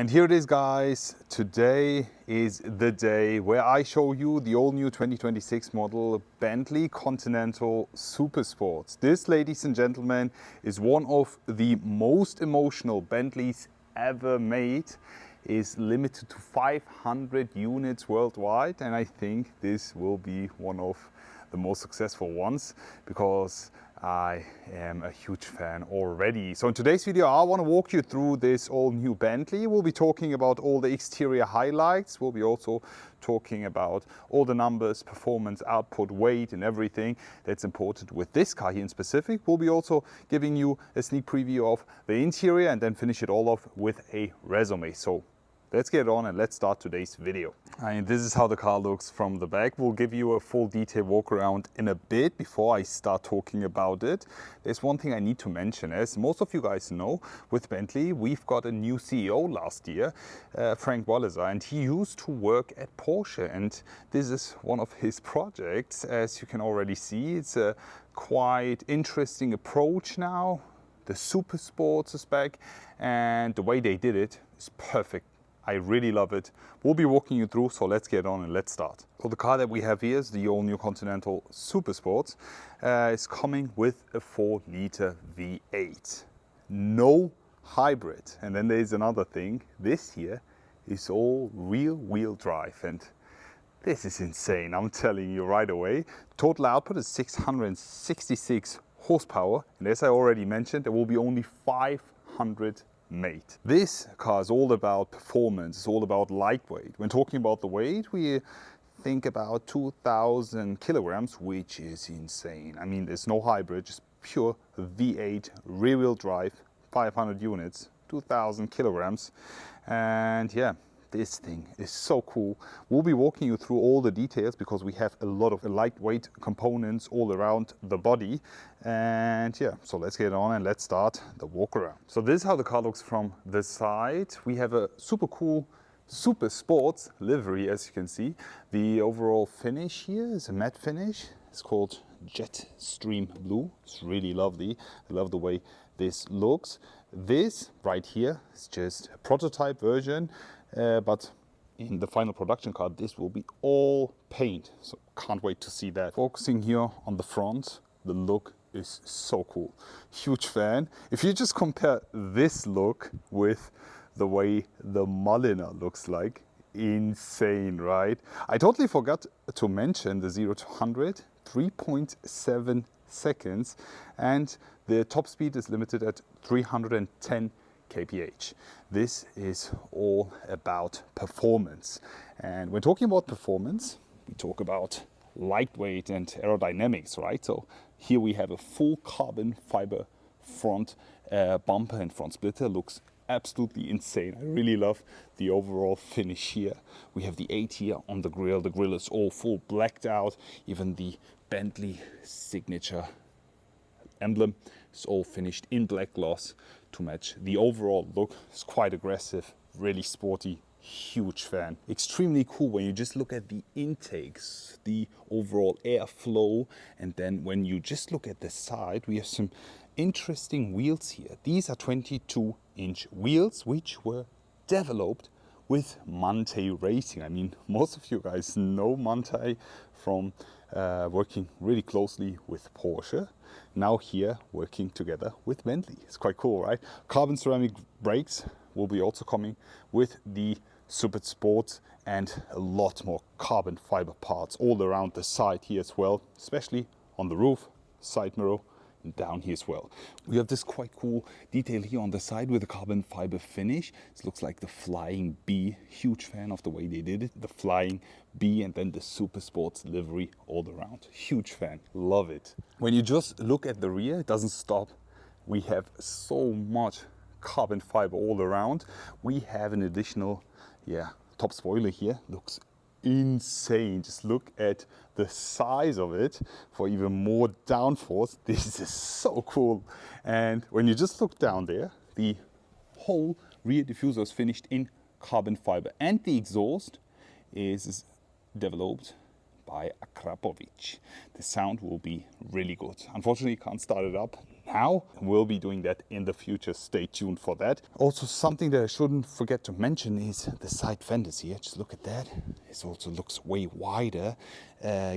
And here it is, guys. Today is the day where I show you the all-new 2026 model Bentley Continental Super Sports. This, ladies and gentlemen, is one of the most emotional Bentleys ever made. Is limited to 500 units worldwide, and I think this will be one of the most successful ones because I am a huge fan already. So in today's video I want to walk you through this all-new Bentley. We'll be talking about all the exterior highlights. We'll be also talking about all the numbers, performance, output, weight and everything that's important with this car here in specific. We'll be also giving you a sneak preview of the interior and then finish it all off with a resume. So let's get on and let's start today's video. And this is how the car looks from the back. We'll give you a full detail walk around in a bit. Before I start talking about it, there's one thing I need to mention. As most of you guys know, with Bentley, we've got a new CEO last year, Frank Walliser, and he used to work at Porsche. And this is one of his projects. As you can already see, it's a quite interesting approach now. The Super Sports is back, and the way they did it is perfect. I really love it. We'll be walking you through, so let's get on and let's start. So the car that we have here is the all-new Continental Super Sports. It's coming with a 4-liter V8. No hybrid. And then there's another thing. This here is all rear-wheel drive. And this is insane, I'm telling you right away. Total output is 666 horsepower. And as I already mentioned, there will be only 500 made. This car is all about performance, it's all about lightweight. When talking about the weight, we think about 2,000 kilograms, which is insane. I mean, there's no hybrid, just pure V8 rear-wheel drive, 500 units, 2,000 kilograms. And yeah, this thing is so cool. We'll be walking you through all the details because we have a lot of lightweight components all around the body. And yeah, so let's get on and let's start the walk around. So this is how the car looks from the side. We have a super cool Super Sports livery, as you can see. The overall finish here is a matte finish. It's called Jet Stream Blue. It's really lovely. I love the way this looks. This right here is just a prototype version. But in the final production car, this will be all paint. So can't wait to see that. Focusing here on the front, the look is so cool. Huge fan. If you just compare this look with the way the Mulliner looks like, insane, right? I totally forgot to mention the 0 to 100, 3.7 seconds, and the top speed is limited at 310 kph. This is all about performance. And when talking about performance, we talk about lightweight and aerodynamics, right? So here we have a full carbon fiber front bumper and front splitter. Looks absolutely insane. I really love the overall finish here. We have the 8 here on the grille. The grille is all full blacked out. Even the Bentley signature emblem is all finished in black gloss to match the overall look. It's quite aggressive, really sporty, huge fan. Extremely cool when you just look at the intakes, the overall airflow, and then when you just look at the side, we have some interesting wheels here. These are 22-inch wheels which were developed with Manthey Racing. I mean, most of you guys know Manthey from working really closely with Porsche. Now here working together with Bentley. It's quite cool, right? Carbon ceramic brakes will be also coming with the Super Sports, and a lot more carbon fiber parts all around the side here as well, especially on the roof, side mirror, and down here as well. We have this quite cool detail here on the side with a carbon fiber finish. It looks like the flying bee. Huge fan of the way they did it. The flying bee and then the Super Sports livery all around. Huge fan, love it. When you just look at the rear, it doesn't stop. We have so much carbon fiber all around. We have an additional, top spoiler here. Looks insane. Just look at the size of it for even more downforce. This is so cool. And when you just look down there, the whole rear diffuser is finished in carbon fiber, and the exhaust is developed by Akrapovic. The sound will be really good. Unfortunately, can't start it up now. We'll be doing that in the future. Stay tuned for that. Also, something that I shouldn't forget to mention is the side fenders here. Just look at that. It also looks way wider,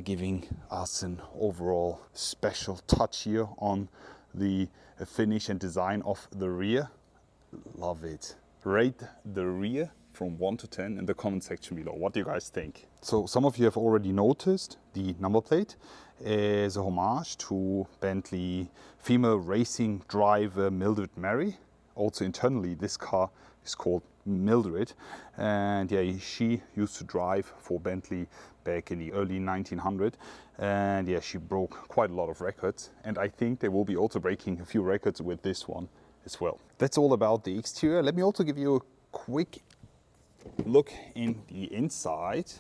giving us an overall special touch here on the finish and design of the rear. Love it. Rate the rear from 1 to 10 in the comment section below. What do you guys think? So some of you have already noticed the number plate is a homage to Bentley female racing driver Mildred Mary. Also internally, this car is called Mildred, and yeah, she used to drive for Bentley back in the early 1900s, and yeah, she broke quite a lot of records, and I think they will be also breaking a few records with this one as well. That's all about the exterior. Let me also give you a quick look in the inside,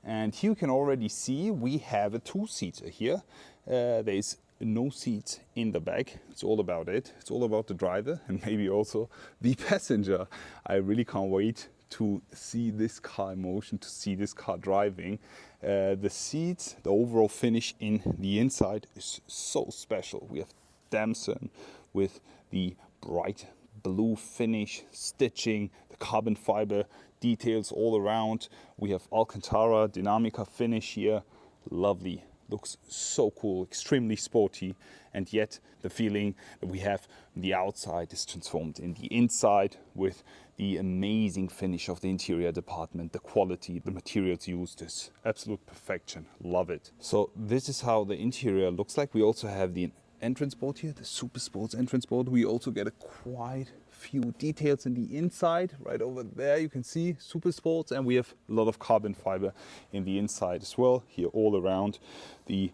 and here you can already see we have a two-seater here. There is no seats in the back. It's all about it. It's all about the driver and maybe also the passenger. I really can't wait to see this car in motion, to see this car driving. The seats, the overall finish in the inside is so special. We have damson with the bright blue finish, stitching, the carbon fiber details all around. We have Alcantara Dinamica finish here. Lovely. Looks so cool, extremely sporty, and yet the feeling that we have on the outside is transformed in the inside with the amazing finish of the interior department. The quality, the materials used is absolute perfection. Love it. So this is how the interior looks like. We also have the entrance board here, the Super Sports entrance board. We also get a quite few details in the inside. Right over there you can see Super Sports, and we have a lot of carbon fiber in the inside as well. Here all around the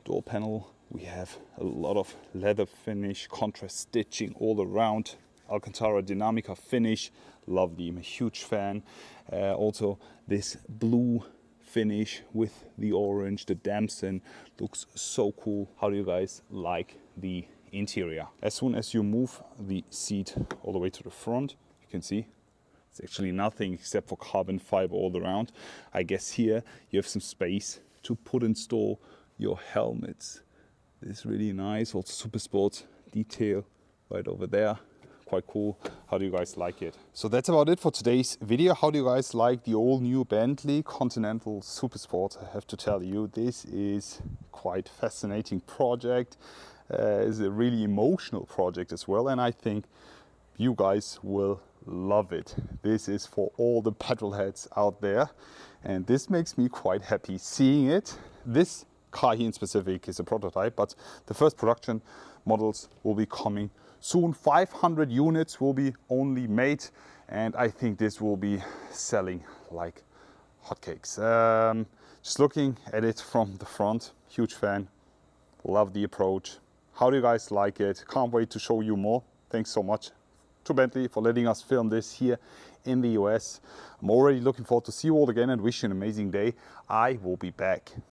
door panel we have a lot of leather finish, contrast stitching all around. Alcantara Dinamica finish, lovely. I'm a huge fan. Also this blue finish with the orange, the damson, looks so cool. How do you guys like the interior? As soon as you move the seat all the way to the front, you can see it's actually nothing except for carbon fiber all around. I guess here you have some space to put and store your helmets. This is really nice. Also Super Sports detail right over there. Quite cool. How do you guys like it? So that's about it for today's video. How do you guys like the all-new Bentley Continental Super Sport? I have to tell you, this is quite fascinating project. It's a really emotional project as well, and I think you guys will love it. This is for all the petrol heads out there, and this makes me quite happy seeing it. This car here in specific is a prototype, but the first production models will be coming soon. 500 units will be only made, and I think this will be selling like hotcakes. Just looking at it from the front, huge fan, love the approach. How do you guys like it? Can't wait to show you more. Thanks so much to Bentley for letting us film this here in the US. I'm already looking forward to see you all again and wish you an amazing day. I will be back